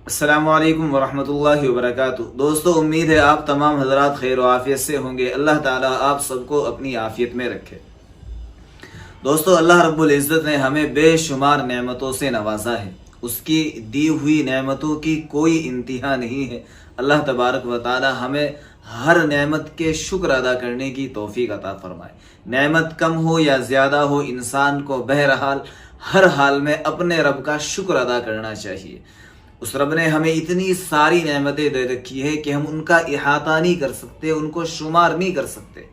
अस्सलामु अलैकुम वरहमतुल्लाहि वबरकातुह। दोस्तों, उम्मीद है आप तमाम हजरात खैर व आफियत से होंगे। अल्लाह ताला आप सबको अपनी आफियत में रखे। दोस्तों, अल्लाह रब्बुल इज़्ज़त ने हमें बेशुमार नेमतों से नवाजा है। उसकी दी हुई नेमतों की कोई इंतहा नहीं है। अल्लाह तबारक व ताला हमें हर नेमत के शुक्र अदा करने की तौफीक अता फरमाए। नेमत कम हो या ज़्यादा हो, इंसान को बहरहाल हर हाल में अपने रब का शुक्र अदा करना चाहिए। उस रब ने हमें इतनी सारी नेमतें दे रखी है कि हम उनका इहाता नहीं कर सकते, उनको शुमार नहीं कर सकते।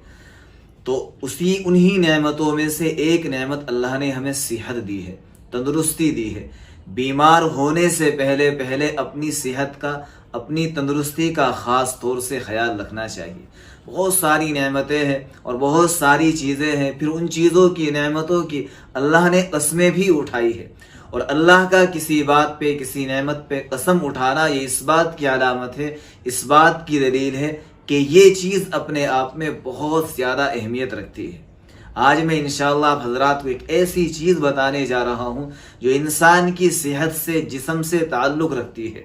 तो उन्हीं नेमतों में से एक नेमत अल्लाह ने हमें सेहत दी है, तंदुरुस्ती दी है। बीमार होने से पहले पहले अपनी सेहत का, अपनी तंदुरुस्ती का ख़ास तौर से ख्याल रखना चाहिए। बहुत सारी नेमतें हैं और बहुत सारी चीज़ें हैं, फिर उन चीज़ों की, नेमतों की अल्लाह ने कस्में भी उठाई है। और अल्लाह का किसी बात पे, किसी नेमत पे कसम उठाना, ये इस बात की अलामत है, इस बात की दलील है कि ये चीज़ अपने आप में बहुत ज़्यादा अहमियत रखती है। आज मैं इंशाअल्लाह आप हजरात को एक ऐसी चीज़ बताने जा रहा हूँ जो इंसान की सेहत से, जिस्म से ताल्लुक़ रखती है।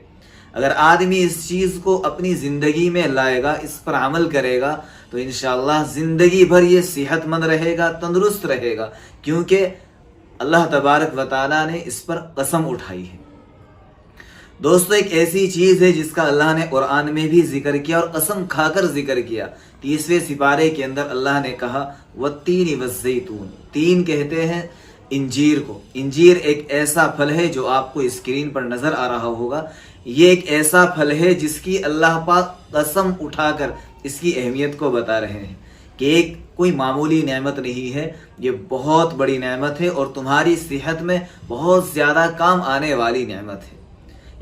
अगर आदमी इस चीज़ को अपनी ज़िंदगी में लाएगा, इस पर अमल करेगा, तो इंशाअल्लाह ज़िंदगी भर ये सेहतमंद रहेगा, तंदुरुस्त रहेगा, क्योंकि अल्लाह तबारक व ताला ने इस पर कसम उठाई है। दोस्तों, एक ऐसी चीज़ है जिसका अल्लाह ने कुरान में भी जिक्र किया और कसम खाकर जिक्र किया। 30वें सिपारे के अंदर अल्लाह ने कहा वत्तीन वज़्ज़ैतून। तीन कहते हैं इंजीर को। इंजीर एक ऐसा फल है जो आपको स्क्रीन पर नजर आ रहा होगा। ये एक ऐसा फल है जिसकी अल्लाह पाक कसम उठाकर इसकी अहमियत को बता रहे हैं कि एक कोई मामूली नेमत नहीं है, ये बहुत बड़ी नेमत है और तुम्हारी सेहत में बहुत ज़्यादा काम आने वाली नेमत है।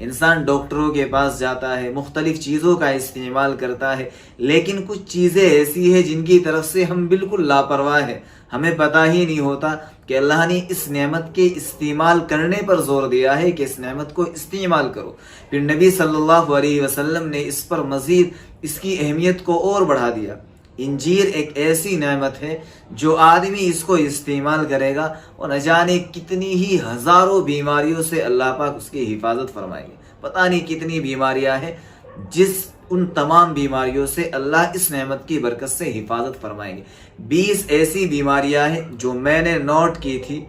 इंसान डॉक्टरों के पास जाता है, मुख्तलिफ चीज़ों का इस्तेमाल करता है, लेकिन कुछ चीज़ें ऐसी हैं जिनकी तरफ से हम बिल्कुल लापरवाह हैं। हमें पता ही नहीं होता कि अल्लाह ने इस नेमत के इस्तेमाल करने पर जोर दिया है कि इस नेमत को इस्तेमाल करो। फिर नबी सल्लल्लाहु अलैहि वसल्लम ने इस पर मज़ीद इसकी अहमियत को और बढ़ा दिया। इंजीर एक ऐसी नेमत है जो आदमी इसको इस्तेमाल करेगा और न जाने कितनी ही हज़ारों बीमारियों से अल्लाह पाक उसकी हिफाजत फरमाएंगे। पता नहीं कितनी बीमारियां हैं, उन तमाम बीमारियों से अल्लाह इस नेमत की बरकत से हिफाजत फरमाएंगे। 20 ऐसी बीमारियां हैं जो मैंने नोट की थी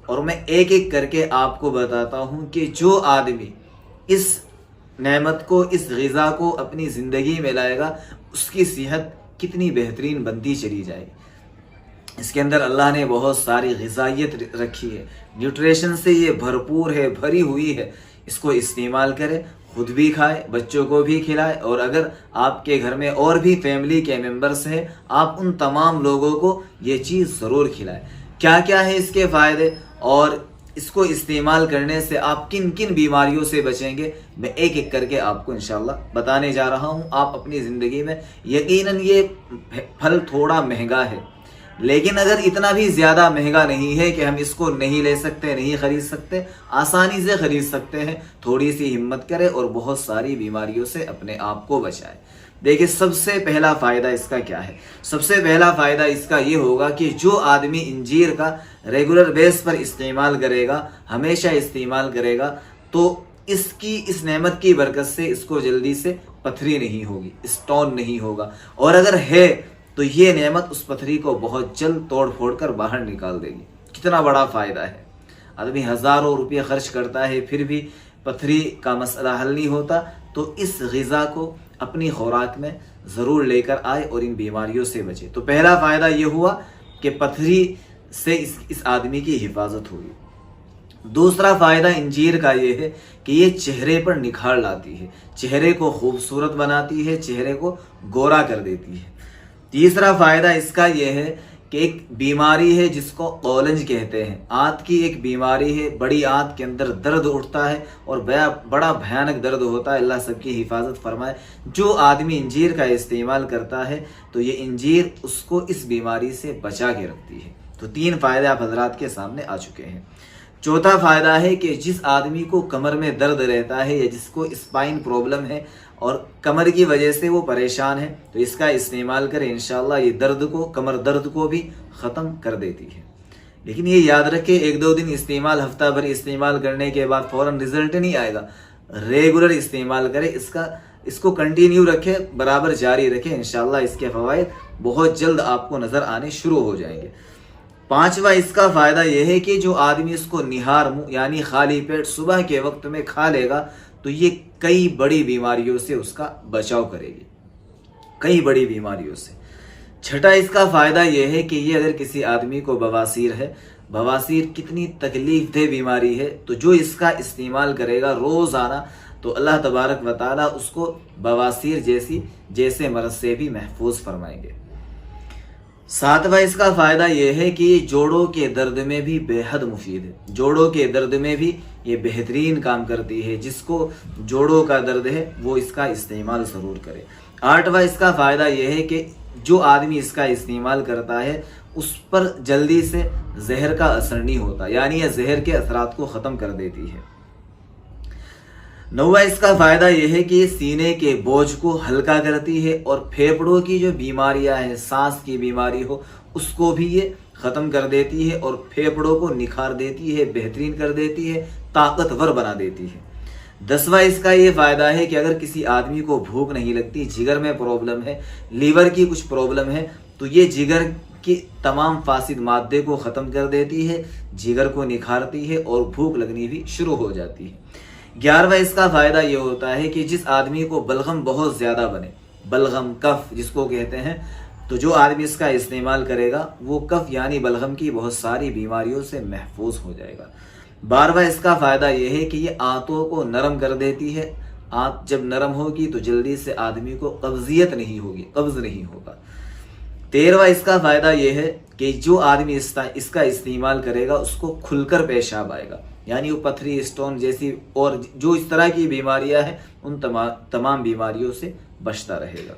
और मैं एक एक करके आपको बताता हूँ कि जो आदमी इस नेमत को, इस ग़िज़ा को अपनी ज़िंदगी में लाएगा, उसकी सेहत कितनी बेहतरीन बनती चली जाएगी। इसके अंदर अल्लाह ने बहुत सारी ग़िज़ाइयत रखी है, न्यूट्रिशन से ये भरपूर है, भरी हुई है। इसको इस्तेमाल करें, खुद भी खाए, बच्चों को भी खिलाए, और अगर आपके घर में और भी फैमिली के मेंबर्स हैं, आप उन तमाम लोगों को ये चीज़ ज़रूर खिलाएं। क्या क्या है इसके फ़ायदे और इसको इस्तेमाल करने से आप किन किन बीमारियों से बचेंगे, मैं एक एक करके आपको इंशाल्लाह बताने जा रहा हूं। आप अपनी ज़िंदगी में, यकीनन ये फल थोड़ा महंगा है, लेकिन अगर इतना भी ज़्यादा महंगा नहीं है कि हम इसको नहीं ले सकते, नहीं ख़रीद सकते, आसानी से ख़रीद सकते हैं। थोड़ी सी हिम्मत करें और बहुत सारी बीमारियों से अपने आप को बचाएं। देखिए, सबसे पहला फ़ायदा इसका क्या है? सबसे पहला फ़ायदा इसका ये होगा कि जो आदमी इंजीर का रेगुलर बेस पर इस्तेमाल करेगा, हमेशा इस्तेमाल करेगा, तो इस नेमत की बरकत से इसको जल्दी से पथरी नहीं होगी, स्टोन नहीं होगा, और अगर है तो ये नेमत उस पथरी को बहुत जल्द तोड़ फोड़ कर बाहर निकाल देगी। कितना बड़ा फ़ायदा है। आदमी हज़ारों रुपये खर्च करता है, फिर भी पथरी का मसला हल नहीं होता। तो इस ग़िज़ा को अपनी खुराक में ज़रूर लेकर आए और इन बीमारियों से बचे। तो पहला फ़ायदा ये हुआ कि पथरी से इस आदमी की हिफाजत होगी। दूसरा फ़ायदा इंजीर का ये है कि ये चेहरे पर निखार लाती है, चेहरे को खूबसूरत बनाती है, चेहरे को गोरा कर देती है। तीसरा फ़ायदा इसका ये है कि एक बीमारी है जिसको कॉलंज कहते हैं, आंत की एक बीमारी है। बड़ी आंत के अंदर दर्द उठता है और बड़ा भयानक दर्द होता है। अल्लाह सबकी हिफाजत फरमाए। जो आदमी इंजीर का इस्तेमाल करता है तो ये इंजीर उसको इस बीमारी से बचा के रखती है। तो 3 फ़ायदे आप हजरात के सामने आ चुके हैं। चौथा फ़ायदा है कि जिस आदमी को कमर में दर्द रहता है या जिसको स्पाइन प्रॉब्लम है और कमर की वजह से वो परेशान है, तो इसका इस्तेमाल करें। इंशाअल्लाह ये दर्द को, कमर दर्द को भी ख़त्म कर देती है। लेकिन ये याद रखें, 1-2 दिन इस्तेमाल, हफ्ता भर इस्तेमाल करने के बाद फ़ौरन रिज़ल्ट नहीं आएगा। रेगुलर इस्तेमाल करें, इसको कंटिन्यू रखें, बराबर जारी रखें। इंशाल्लाह इसके फ़वाइद बहुत जल्द आपको नज़र आने शुरू हो जाएंगे। पांचवा इसका फ़ायदा यह है कि जो आदमी इसको निहार मुँह यानी खाली पेट सुबह के वक्त में खा लेगा तो ये कई बड़ी बीमारियों से उसका बचाव करेगी, कई बड़ी बीमारियों से। छठा इसका फ़ायदा यह है कि ये अगर किसी आदमी को बवासीर है, बवासीर कितनी तकलीफ दह बीमारी है, तो जो इसका इस्तेमाल करेगा रोज़ाना तो अल्लाह तबारक व तआला उसको बवासीर जैसे मर्ज़ से भी महफूज फरमाएंगे। सातवां इसका फ़ायदा यह है कि जोड़ों के दर्द में भी बेहद मुफीद है, जोड़ों के दर्द में भी ये बेहतरीन काम करती है। जिसको जोड़ों का दर्द है वो इसका इस्तेमाल ज़रूर करे। आठवां इसका फ़ायदा यह है कि जो आदमी इसका इस्तेमाल करता है उस पर जल्दी से जहर का असर नहीं होता, यानी यह जहर के असरात को ख़त्म कर देती है। नौवां इसका फ़ायदा यह है कि सीने के बोझ को हल्का करती है और फेफड़ों की जो बीमारियां हैं, सांस की बीमारी हो, उसको भी ये ख़त्म कर देती है और फेफड़ों को निखार देती है, बेहतरीन कर देती है, ताकतवर बना देती है। 10वां इसका ये फ़ायदा है कि अगर किसी आदमी को भूख नहीं लगती, जिगर में प्रॉब्लम है, लीवर की कुछ प्रॉब्लम है, तो ये जिगर की तमाम फासिद मादे को ख़त्म कर देती है, जिगर को निखारती है और भूख लगनी भी शुरू हो जाती है। 11वां इसका फ़ायदा ये होता है कि जिस आदमी को बलगम बहुत ज़्यादा बने, बलगम कफ जिसको कहते हैं, तो जो आदमी इसका इस्तेमाल करेगा वो कफ यानी बलगम की बहुत सारी बीमारियों से महफूज हो जाएगा। 12वां इसका फ़ायदा यह है कि ये आंतों को नरम कर देती है। आंत जब नरम होगी तो जल्दी से आदमी को कब्जियत नहीं होगी, कब्ज नहीं होगा। 13वां इसका फ़ायदा यह है कि जो आदमी इसका इस्तेमाल करेगा उसको खुलकर पेशाब आएगा, यानी वो पथरी, स्टोन जैसी और जो इस तरह की बीमारियां हैं उन तमाम बीमारियों से बचता रहेगा।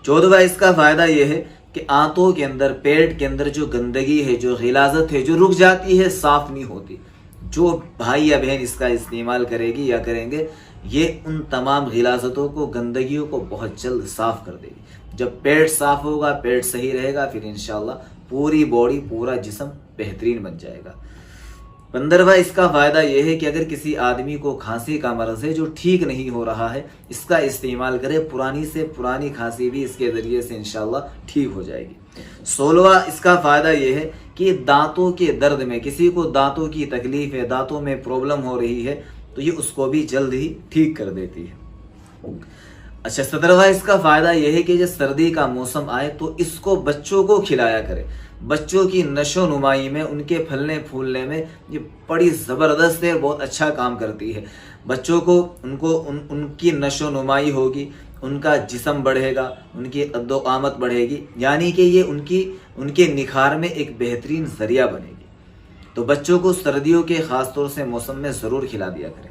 14वां इसका फ़ायदा यह है कि आंतों के अंदर, पेट के अंदर जो गंदगी है, जो गिलाजत है, जो रुक जाती है, साफ नहीं होती, जो भाई या बहन इसका इस्तेमाल करेगी या करेंगे, ये उन तमाम गिलाजतों को, गंदगियों को बहुत जल्द साफ कर देगी। जब पेट साफ होगा, पेट सही रहेगा, फिर इंशाल्लाह पूरी बॉडी, पूरा जिस्म बेहतरीन बन जाएगा। 15वां इसका फ़ायदा यह है कि अगर किसी आदमी को खांसी का मर्ज़ है जो ठीक नहीं हो रहा है, इसका इस्तेमाल करे, पुरानी से पुरानी खांसी भी इसके ज़रिए से इंशाल्लाह ठीक हो जाएगी। 16वां इसका फ़ायदा यह है कि दांतों के दर्द में, किसी को दांतों की तकलीफ़ है, दांतों में प्रॉब्लम हो रही है, तो ये उसको भी जल्द ही ठीक कर देती है। अच्छा, 17वां इसका फ़ायदा यह है कि जब सर्दी का मौसम आए तो इसको बच्चों को खिलाया करे। बच्चों की नशो नुमाई में, उनके फलने फूलने में ये बड़ी ज़बरदस्त है, बहुत अच्छा काम करती है। बच्चों को उनकी नशो नुमाई होगी, उनका जिस्म बढ़ेगा, उनकी अद्दो आमद बढ़ेगी, यानी कि ये उनके निखार में एक बेहतरीन ज़रिया बनेगी। तो बच्चों को सर्दियों के ख़ास तौर से मौसम में ज़रूर खिला दिया करें।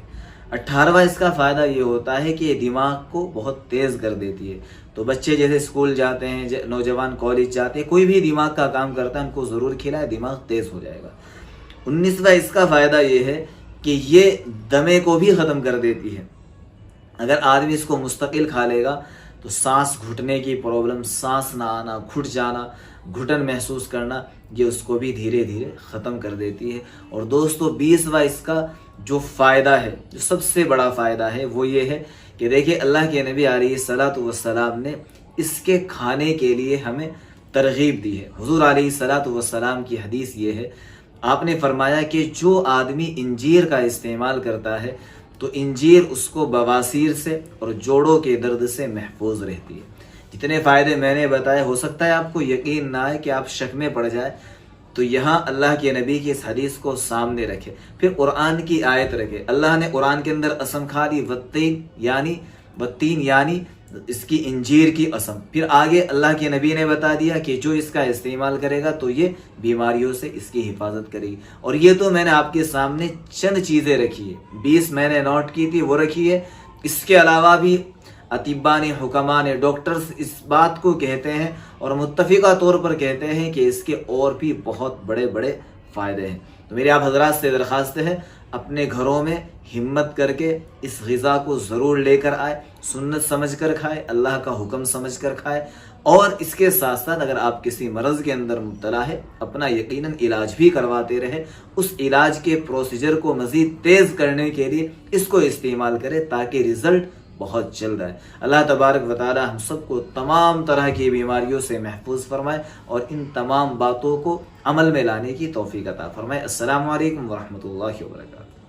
18वां इसका फ़ायदा ये होता है कि ये दिमाग को बहुत तेज़ कर देती है। तो बच्चे जैसे स्कूल जाते हैं, नौजवान कॉलेज जाते हैं, कोई भी दिमाग का काम करता है, उनको ज़रूर खिलाए, दिमाग तेज़ हो जाएगा। 19वां इसका फ़ायदा ये है कि ये दमे को भी ख़त्म कर देती है। अगर आदमी इसको मुस्तकिल खा लेगा तो सांस घुटने की प्रॉब्लम, सांस ना आना, घुट जाना, घुटन महसूस करना, ये उसको भी धीरे धीरे ख़त्म कर देती है। और दोस्तों 20वां इसका जो फ़ायदा है, जो सबसे बड़ा फ़ायदा है, वो ये है कि देखिए अल्लाह के नबी अलैहिस्सलातु वस्सलाम ने इसके खाने के लिए हमें तरगीब दी है। हुज़ूर अलैहिस्सलातु वस्सलाम की हदीस ये है, आपने फरमाया कि जो आदमी इंजीर का इस्तेमाल करता है तो इंजीर उसको बवासीर से और जोड़ों के दर्द से महफूज रहती है। जितने फ़ायदे मैंने बताए, हो सकता है आपको यकीन ना आए कि आप शक में पड़ जाए, तो यहाँ अल्लाह के नबी की इस हदीस को सामने रखे, फिर कुरान की आयत रखे। अल्लाह ने कुरान के अंदर असम खा दी, वत्तीन यानी इसकी इंजीर की असम। फिर आगे अल्लाह के नबी ने बता दिया कि जो इसका इस्तेमाल करेगा तो ये बीमारियों से इसकी हिफाजत करेगी। और ये तो मैंने आपके सामने चंद चीज़ें रखी है, 20 मैंने नोट की थी, वो रखी है। इसके अलावा भी अतिब्बा ने, हुक्मा ने, डॉक्टर्स इस बात को कहते हैं और मुत्तफ़िक़ा तौर पर कहते हैं कि इसके और भी बहुत बड़े बड़े फ़ायदे हैं। तो मेरे आप हज़रात से दरख्वास्त है, अपने घरों में ہمت کر کے اس غذا کو ضرور لے کر آئے، سنت سمجھ کر کھائے، اللہ کا حکم سمجھ کر کھائے، اور اس کے ساتھ ساتھ اگر آپ کسی مرض کے اندر مبتلا ہے اپنا یقیناً علاج بھی کرواتے رہے، اس علاج کے پروسیجر کو مزید تیز کرنے کے لیے اس کو استعمال کرے تاکہ رزلٹ بہت جلد آئے۔ اللہ تبارک و تعالی ہم سب کو تمام طرح کی بیماریوں سے محفوظ فرمائے اور ان تمام باتوں کو عمل میں لانے کی توفیق عطا فرمائے۔ السلام علیکم ورحمۃ اللہ وبرکاتہ۔